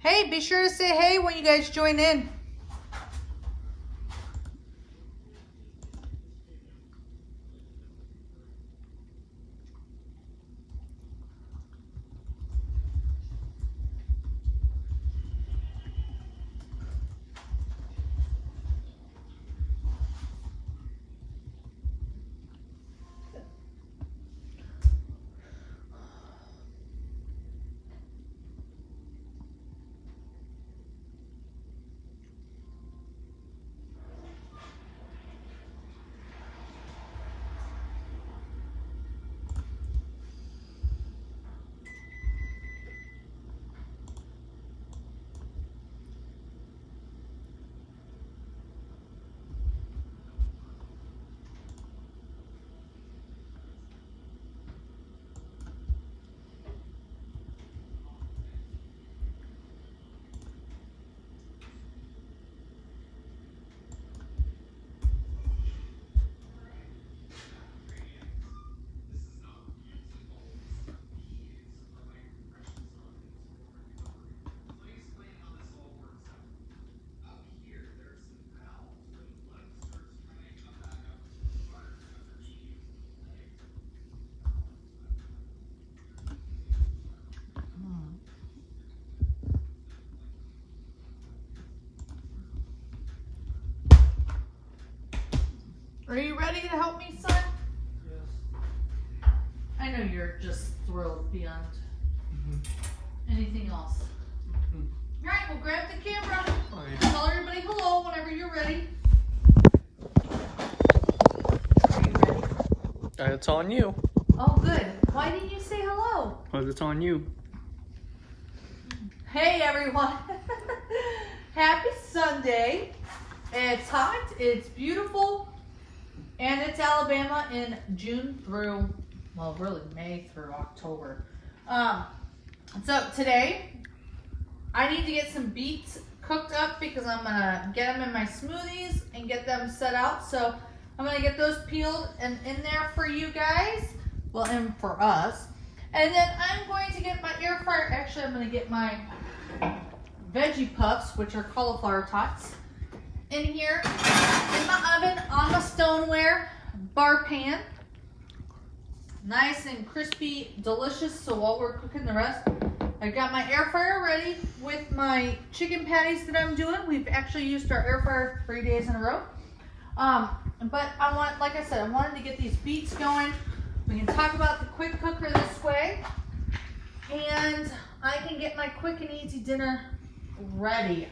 Hey, be sure to say hey when you guys join in. Are you ready to help me, son? Yes. I know you're just thrilled beyond anything else. All right, well, grab the camera. Oh, yeah. Tell everybody hello whenever you're ready. Are you ready? It's on you. Oh, good. Why didn't you say hello? Because it's on you. Hey, everyone. Happy Sunday. It's hot, it's beautiful, and it's Alabama in June through, well, really May through October. So today, I need to get some beets cooked up because I'm going to get them in my smoothies and get them set out. So I'm going to get those peeled and in there for you guys. Well, and for us. And then I'm going to get my air fryer. Actually, I'm going to get my veggie puffs, which are cauliflower tots, in here in my oven on my stoneware bar pan. Nice and crispy, delicious. So while we're cooking the rest, I got my air fryer ready with my chicken patties that I'm doing. We've actually used our air fryer 3 days in a row. But I want, like I said, I wanted to get these beets going. We can talk about the quick cooker this way. And I can get my quick and easy dinner ready.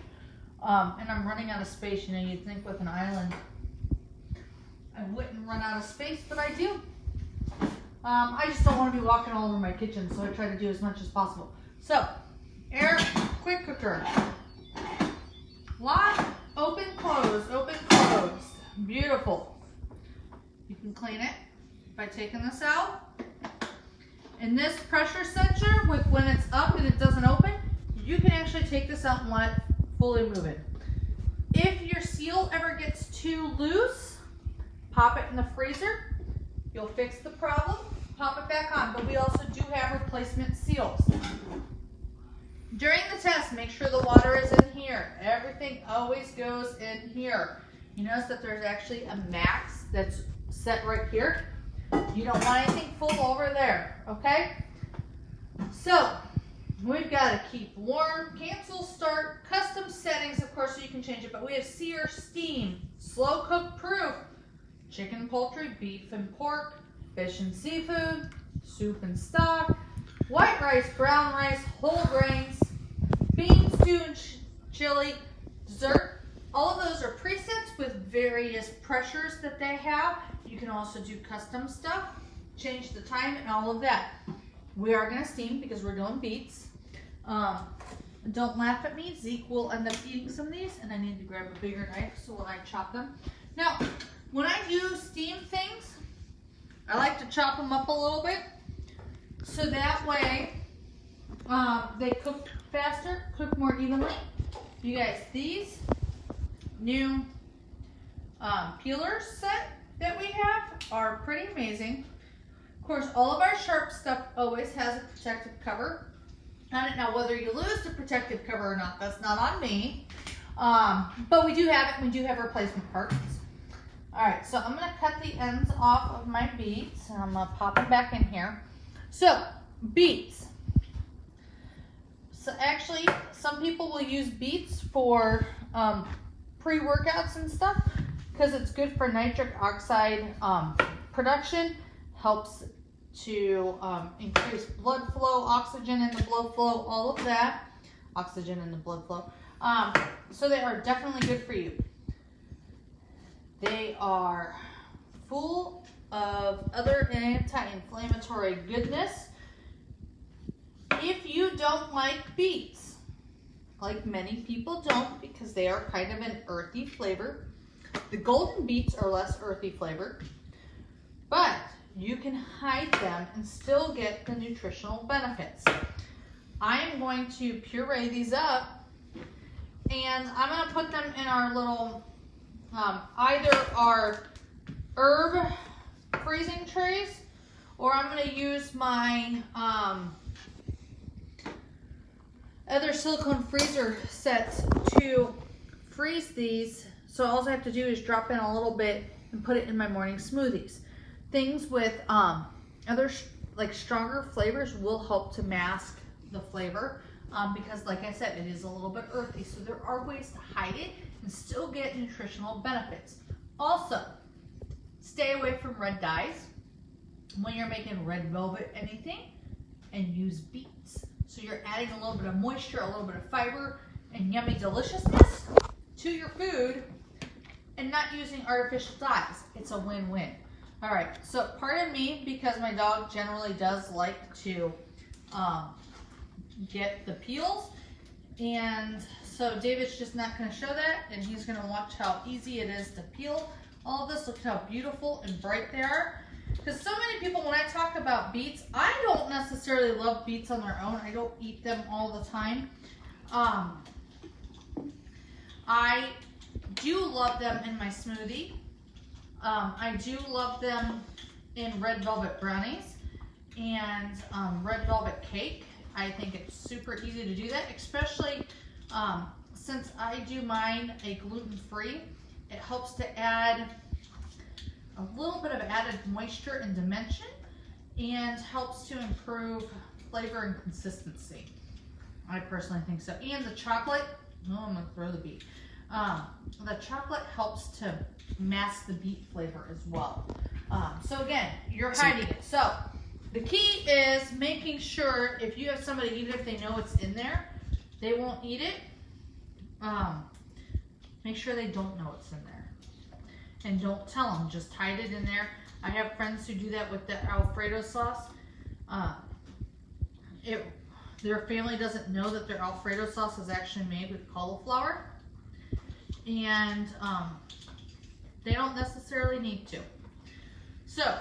And I'm running out of space. You know, you'd think with an island I wouldn't run out of space, but I do. I just don't want to be walking all over my kitchen, so I try to do as much as possible. So, quick cooker. Lock, open, close, open, close. Beautiful. You can clean it by taking this out. And this pressure sensor, with when it's up and it doesn't open, you can actually take this out and let it fully move it. If your seal ever gets too loose, pop it in the freezer. You'll fix the problem, pop it back on. But we also do have replacement seals. During the test, make sure the water is in here. Everything always goes in here. You notice that there's actually a max that's set right here. You don't want anything full over there, okay? So, we've got to keep warm, cancel, start, custom settings, of course, so you can change it. But we have sear, steam, slow cook proof, chicken, poultry, beef and pork, fish and seafood, soup and stock, white rice, brown rice, whole grains, beans, stew, and chili, dessert. All of those are presets with various pressures that they have. You can also do custom stuff, change the time and all of that. We are going to steam because we're doing beets. Don't laugh at me. Zeke will end up eating some of these, and I need to grab a bigger knife so when I chop them. Now, when I do steam things, I like to chop them up a little bit so that way they cook faster, cook more evenly. You guys, these new peeler set that we have are pretty amazing. Of course, all of our sharp stuff always has a protective cover. on it. Now, whether you lose the protective cover or not, that's not on me. But we do have it. We do have replacement parts. All right, so I'm gonna cut the ends off of my beets, and I'm gonna pop them back in here. So, beets. So actually, some people will use beets for pre-workouts and stuff because it's good for nitric oxide production, helps to increase blood flow, oxygen in the blood flow, all of that. Oxygen in the blood flow. So they are definitely good for you. They are full of other anti-inflammatory goodness. If you don't like beets, like many people don't because they are kind of an earthy flavor, the golden beets are less earthy flavored, but you can hide them and still get the nutritional benefits. I am going to puree these up, and I'm going to put them in our little, either our herb freezing trays, or I'm going to use my other silicone freezer sets to freeze these. So all I have to do is drop in a little bit and put it in my morning smoothies. Things with other like stronger flavors will help to mask the flavor because, like I said, it is a little bit earthy. So there are ways to hide it and still get nutritional benefits. Also, stay away from red dyes when you're making red velvet anything, and use beets. So you're adding a little bit of moisture, a little bit of fiber, and yummy deliciousness to your food, and not using artificial dyes. It's a win-win. All right, so pardon me because my dog generally does like to get the peels, and so David's just not going to show that, and he's going to watch how easy it is to peel all of this. Look how beautiful and bright they are. Because so many people, when I talk about beets, I don't necessarily love beets on their own. I don't eat them all the time. I do love them in my smoothie. I do love them in red velvet brownies and red velvet cake. I think it's super easy to do that, especially since I do mine a gluten-free. It helps to add a little bit of added moisture and dimension, and helps to improve flavor and consistency. I personally think so. And the chocolate, oh, I'm gonna throw the beet. The chocolate helps to mask the beet flavor as well. So again, you're hiding it. So the key is making sure if you have somebody, even if they know it's in there, they won't eat it. Make sure they don't know it's in there. And don't tell them, just hide it in there. I have friends who do that with the Alfredo sauce. Their family doesn't know that their Alfredo sauce is actually made with cauliflower. And they don't necessarily need to. So,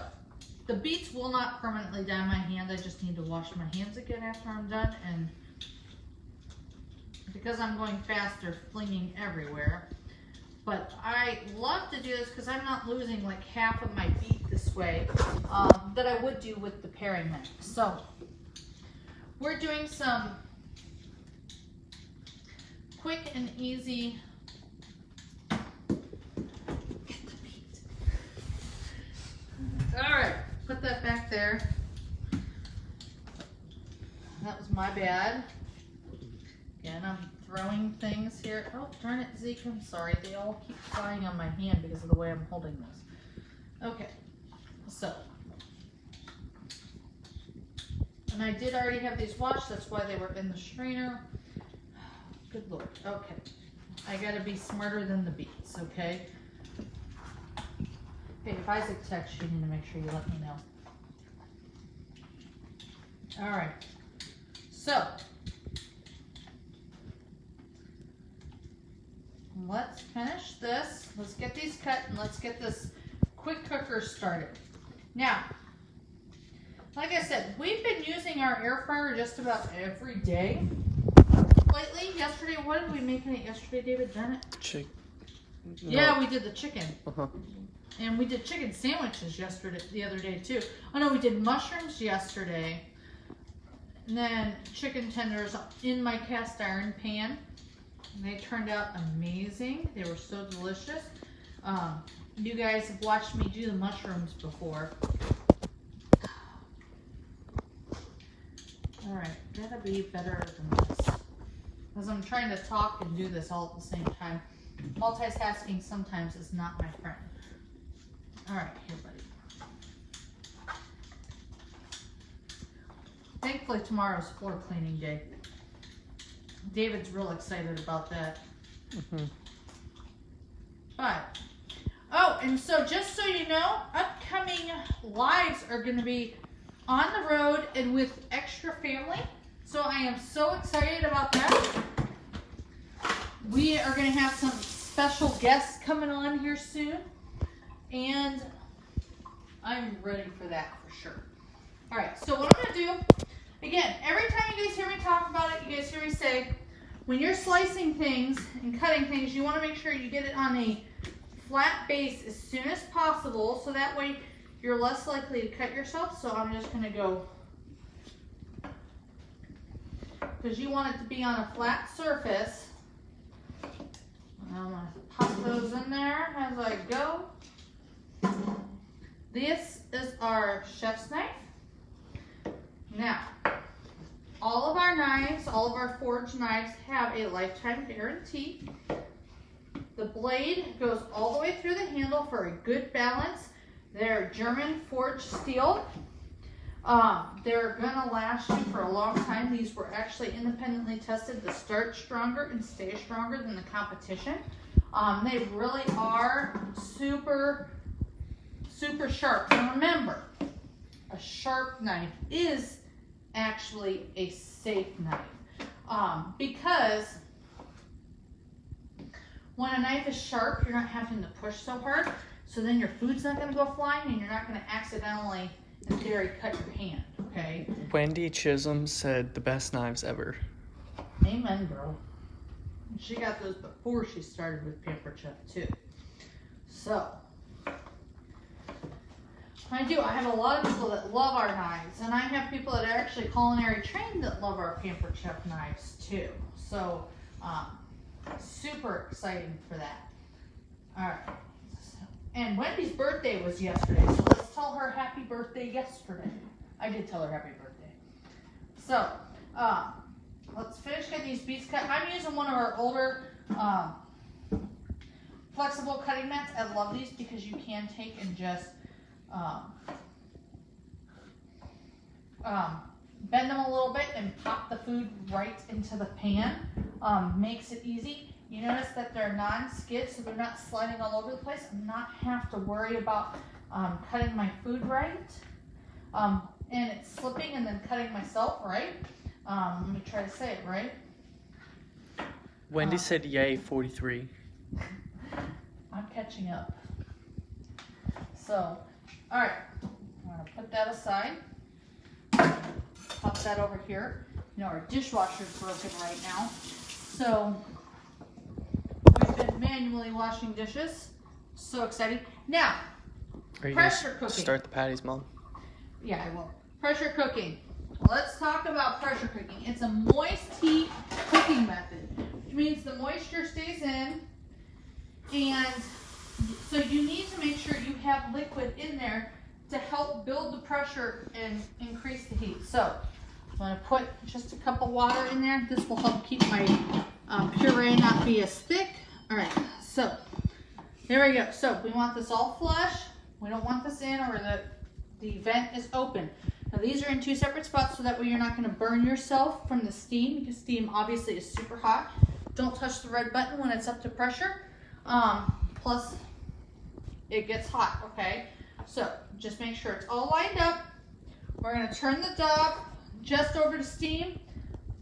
the beets will not permanently dye my hand. I just need to wash my hands again after I'm done. And because I'm going fast, they're flinging everywhere. But I love to do this because I'm not losing like half of my beet this way that I would do with the paring knife. So we're doing some quick and easy. Get the beet. All right, put that back there. That was my bad. Again, I'm throwing things here. Oh, darn it, Zeke, I'm sorry. They all keep flying on my hand because of the way I'm holding this. Okay, so. And I did already have these washed. That's why they were in the strainer. Good Lord. Okay. I got to be smarter than the beets, okay? Okay, if Isaac texts you, need to make sure you let me know. All right. So. Let's finish this. Let's get these cut and let's get this quick cooker started. Now, like I said, we've been using our air fryer just about every day lately. Yesterday, what did we make in it yesterday, David? Darn it. Chicken. No. Yeah, we did the chicken. Uh-huh. And we did chicken sandwiches yesterday, the other day too. Oh no, we did mushrooms yesterday. And then chicken tenders in my cast iron pan. And they turned out amazing. They were so delicious. You guys have watched me do the mushrooms before. Alright, gotta be better than this. Because I'm trying to talk and do this all at the same time. Multitasking sometimes is not my friend. Alright, here, buddy. Thankfully, tomorrow's floor cleaning day. David's real excited about that. But, oh, and so just so you know, upcoming lives are going to be on the road and with extra family. So I am so excited about that. We are going to have some special guests coming on here soon. And I'm ready for that for sure. All right, so what I'm going to do, again, every time you guys hear me talk about it, you guys hear me say, when you're slicing things and cutting things, you want to make sure you get it on a flat base as soon as possible, so that way you're less likely to cut yourself. So I'm just going to go, because you want it to be on a flat surface. And I'm going to pop those in there as I go. This is our chef's knife. Now, all of our knives, all of our forged knives have a lifetime guarantee. The blade goes all the way through the handle for a good balance. They're German forged steel. They're gonna last you for a long time. These were actually independently tested to start stronger and stay stronger than the competition. They really are super, super sharp. And remember, a sharp knife is actually a safe knife, because when a knife is sharp, you're not having to push so hard, so then your food's not going to go flying and you're not going to accidentally, in theory, cut your hand. Okay, Wendy Chisholm said the best knives ever. amen, girl. She got those before she started with Pampered Chef too. So I have a lot of people that love our knives, and I have people that are actually culinary trained that love our Pampered Chef knives too. So, super exciting for that. All right. And Wendy's birthday was yesterday, so let's tell her happy birthday yesterday. I did tell her happy birthday. So, let's finish getting these beets cut. I'm using one of our older flexible cutting mats. I love these because you can take and just bend them a little bit and pop the food right into the pan. Makes it easy. You notice that they're non-skid, so they're not sliding all over the place. I'm not have to worry about cutting my food right. And it's slipping and then cutting myself, right? Let me try to say it right. Wendy said yay 43. I'm catching up. So, all right, I'm gonna put that aside. Pop that over here. You know, our dishwasher's broken right now, so we've been manually washing dishes. So exciting. Now, Are you pressure gonna cooking. start the patties, Mom? Yeah, I will. Pressure cooking. Let's talk about pressure cooking. It's a moist heat cooking method, which means the moisture stays in, and so you need to make sure you have liquid in there to help build the pressure and increase the heat. So I'm going to put just a cup of water in there. This will help keep my puree not be as thick. All right, so there we go. So we want this all flush. We don't want this in or the vent is open. Now these are in two separate spots, so that way you're not going to burn yourself from the steam, because steam obviously is super hot. Don't touch the red button when it's up to pressure. Plus it gets hot, okay? So just make sure it's all lined up. We're going to turn the dog just over to steam.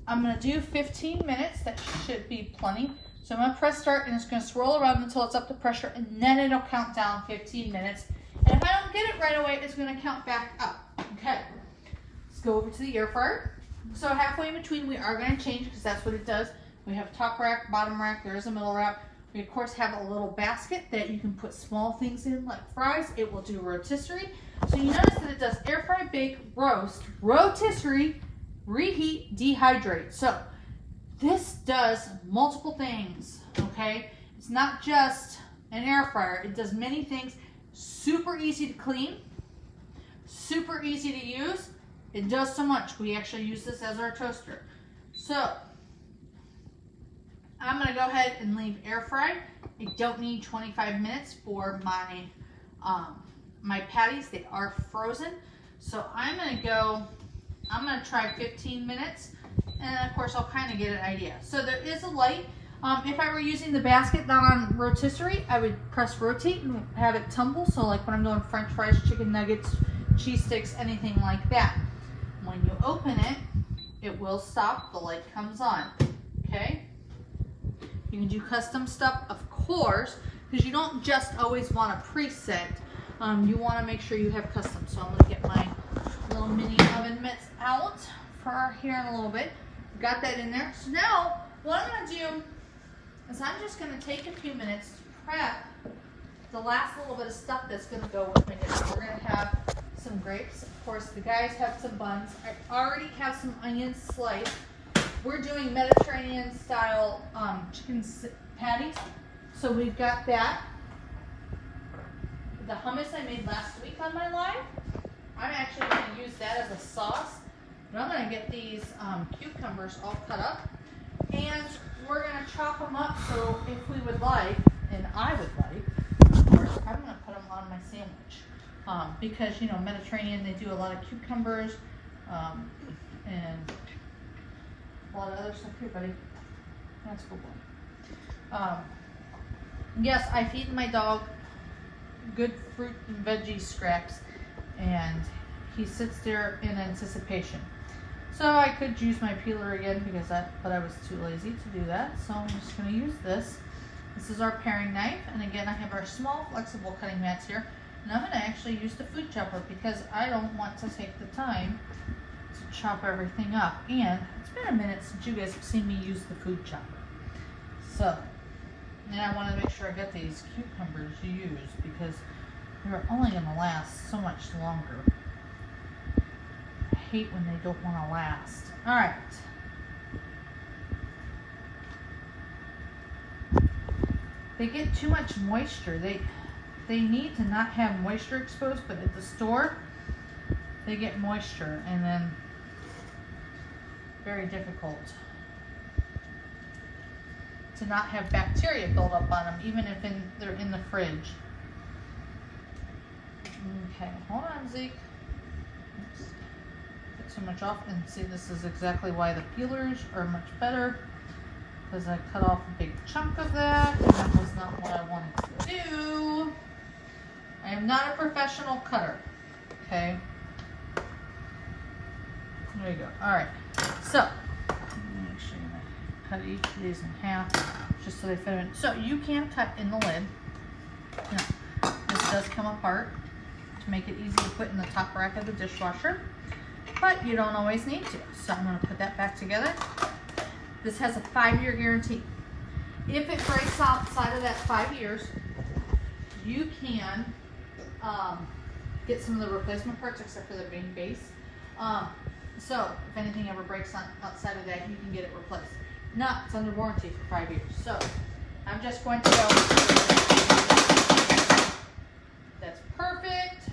I'm going to do 15 minutes. That should be plenty. So I'm going to press start, and it's going to swirl around until it's up to pressure, and then it'll count down 15 minutes. And if I don't get it right away, it's going to count back up. Okay, let's go over to the air fryer. So halfway in between, we are going to change, because that's what it does. We have top rack, bottom rack, there's a middle rack. We of course have a little basket that you can put small things in, like fries. It will do rotisserie. So you notice that it does air fry, bake, roast, rotisserie, reheat, dehydrate. So this does multiple things, okay? It's not just an air fryer. It does many things. Super easy to clean, super easy to use. It does so much. We actually use this as our toaster. So I'm gonna go ahead and leave air fry. I don't need 25 minutes for my my patties. They are frozen. So I'm gonna try 15 minutes, and of course I'll kind of get an idea. So there is a light. If I were using the basket not on rotisserie, I would press rotate and have it tumble. So like when I'm doing French fries, chicken nuggets, cheese sticks, anything like that. When you open it, it will stop, the light comes on, okay? You can do custom stuff, of course, because you don't just always want a preset. You want to make sure you have custom. So I'm going to get my little mini oven mitts out for here in a little bit. Got that in there. So now, what I'm going to do is I'm just going to take a few minutes to prep the last little bit of stuff that's going to go with my dinner. We're going to have some grapes. Of course, the guys have some buns. I already have some onions sliced. We're doing Mediterranean style chicken patties. So we've got that. The hummus I made last week on my live, I'm actually going to use that as a sauce. But I'm going to get these cucumbers all cut up. And we're going to chop them up, so if we would like, and I would like, of course, I'm going to put them on my sandwich. Because, you know, Mediterranean, they do a lot of cucumbers and a lot of other stuff here, buddy. That's a good one. Yes, I feed my dog good fruit and veggie scraps, and he sits there in anticipation. So I could use my peeler again but I was too lazy to do that. So I'm just going to use this. This is our paring knife, and again I have our small flexible cutting mats here. And I'm going to actually use the food chopper because I don't want to take the time to chop everything up. And it's been a minute since you guys have seen me use the food chopper. So, and I want to make sure I get these cucumbers used because they're only going to last so much longer. I hate when they don't want to last. All right. They get too much moisture. They need to not have moisture exposed, but at the store, they get moisture and then very difficult to not have bacteria build up on them, even if they're in the fridge. Okay, hold on, Zeke. Oops. Get too much off, and see, this is exactly why the peelers are much better, because I cut off a big chunk of that, and that was not what I wanted to do. I am not a professional cutter, okay? There you go. All right, so make sure you cut each of these in half, just so they fit in. So you can cut in the lid. Now, this does come apart to make it easy to put in the top rack of the dishwasher, but you don't always need to. So I'm going to put that back together. This has a 5-year guarantee. If it breaks outside of that 5 years, you can get some of the replacement parts, except for the main base. So if anything ever breaks outside of that, you can get it replaced. No, it's under warranty for 5 years. So I'm just going to go. That's perfect.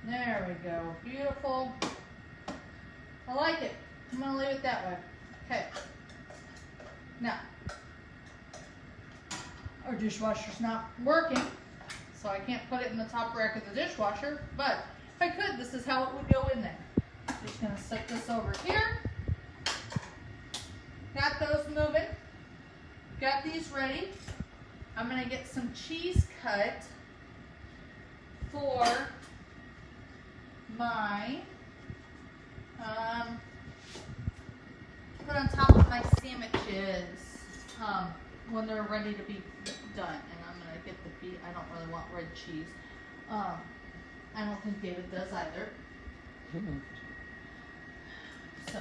There we go. Beautiful. I like it. I'm going to leave it that way. Okay. Now, our dishwasher's not working, so I can't put it in the top rack of the dishwasher, but if I could, this is how it would go in there. Just going to set this over here. Got those moving. Got these ready. I'm going to get some cheese cut for my put on top of my sandwiches when they're ready to be done. And I'm going to get the beet. I don't really want red cheese. I don't think David does either. So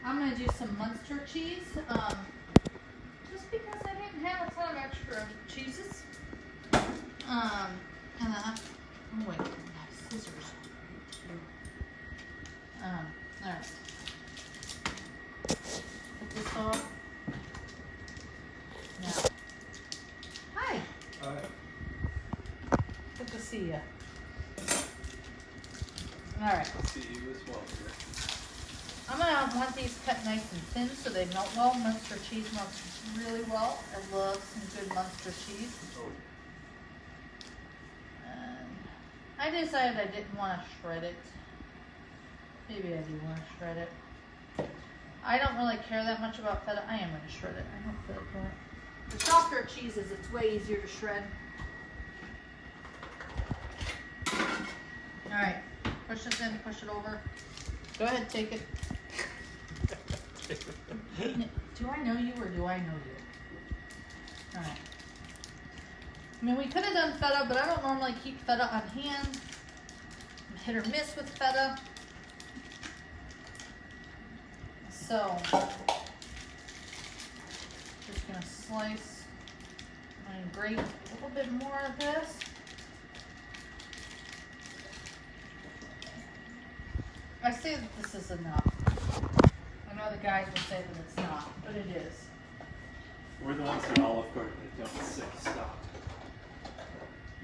I'm going to do some Munster cheese, just because I didn't have a ton of extra cheeses. And then, oh wait, I have scissors. Alright. Put this off. Now. Hi. Hi. Good to see you. Alright. I'll see you as well here. I'm gonna want these cut nice and thin so they melt well. Munster cheese melts really well. I love some good Munster cheese. Oh. And I decided I didn't want to shred it. Maybe I do want to shred it. I don't really care that much about feta. I am going to shred it. I don't feel like that. The softer cheeses, it's way easier to shred. Alright, push this in, push it over. Go ahead, take it. Do I know you or do I know you? Alright. I mean, we could have done feta, but I don't normally keep feta on hand. I'm hit or miss with feta. So, just gonna slice and grate a little bit more of this. I say that this is enough. I know the guys will say that it's not, but it is. We're the ones at Olive Garden that don't say stop.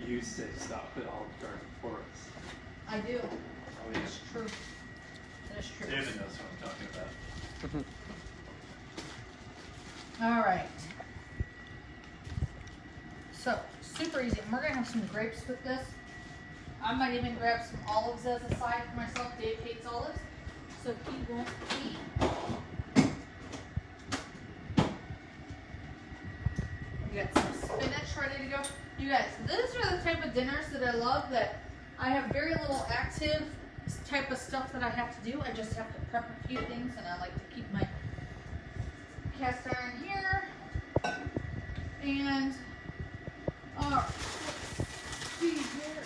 You say stop at Olive Garden for us. I do. Oh, yeah. It's true. It is true. David knows what I'm talking about. All right. So, super easy. And we're going to have some grapes with this. I might even grab some olives as a side for myself. Dave hates olives, so he won't eat. We got some spinach ready to go. You guys, these are the type of dinners that I love, that I have very little active type of stuff that I have to do. I just have to prep a few things, and I like to keep my cast iron here. And, let's see here.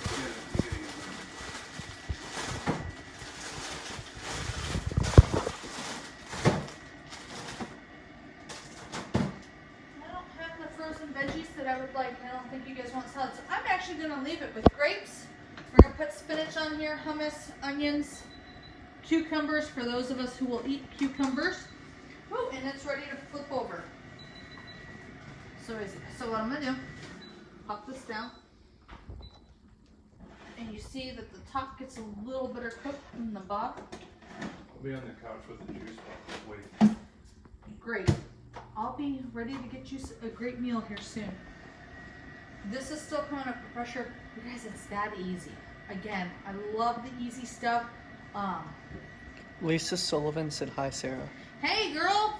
Veggies that I would like. I don't think you guys want salad, so I'm actually going to leave it with grapes. We're going to put spinach on here, hummus, onions, cucumbers for those of us who will eat cucumbers. Woo, and it's ready to flip over. So easy. So what I'm going to do, pop this down, and you see that the top gets a little better cooked than the bottom. I'll be on the couch with the juice box. Wait. Great. I'll be ready to get you a great meal here soon. This is still coming up for pressure. You guys, it's that easy. Again, I love the easy stuff. Lisa Sullivan said hi, Sarah. Hey, girl!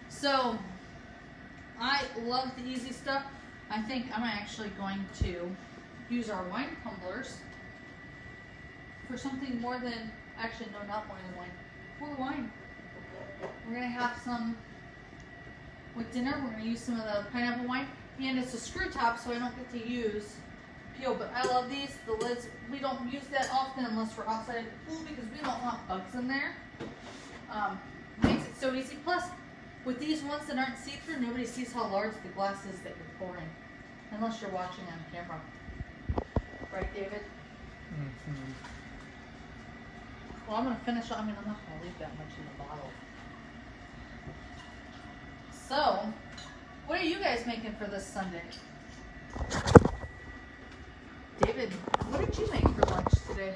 So, I love the easy stuff. I think I'm actually going to use our wine tumblers for something more than, actually, no, not more than wine. For wine. We're going to have some with dinner. We're going to use some of the pineapple wine, and it's a screw top, so I don't get to use peel, but I love these. The lids, we don't use that often unless we're outside of the pool because we don't want bugs in there. Makes it so easy. Plus, with these ones that aren't see-through, nobody sees how large the glass is that you're pouring, unless you're watching on camera. Right, David? Mm-hmm. Well, I'm going to finish. I'm not going to leave that much in the bottle. So, what are you guys making for this Sunday? David, what did you make for lunch today?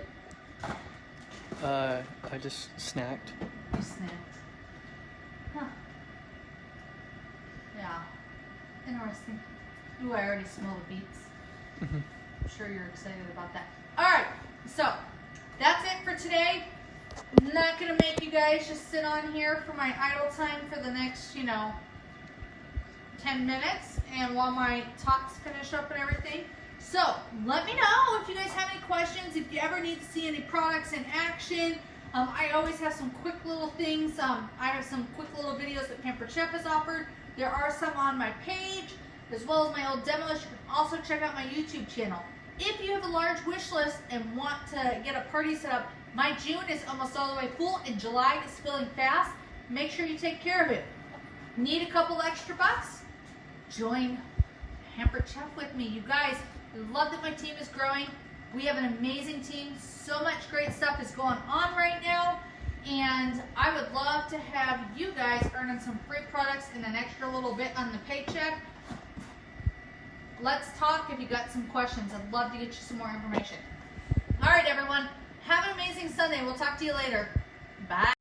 I just snacked. You snacked. Huh. Yeah. Interesting. Ooh, I already smell the beets. Mm-hmm. I'm sure you're excited about that. Alright, so that's it for today. I'm not going to make you guys just sit on here for my idle time for the next, 10 minutes, and while my tots finish up and everything. So, let me know if you guys have any questions, if you ever need to see any products in action. I always have some quick little things. I have some quick little videos that Pampered Chef has offered. There are some on my page, as well as my old demos. You can also check out my YouTube channel. If you have a large wish list and want to get a party set up, my June is almost all the way full, and July is filling fast. Make sure you take care of it. Need a couple extra bucks? Join Pampered Chef with me. You guys, I love that my team is growing. We have an amazing team. So much great stuff is going on right now. And I would love to have you guys earning some free products and an extra little bit on the paycheck. Let's talk if you got some questions. I'd love to get you some more information. All right, everyone. Have an amazing Sunday. We'll talk to you later. Bye.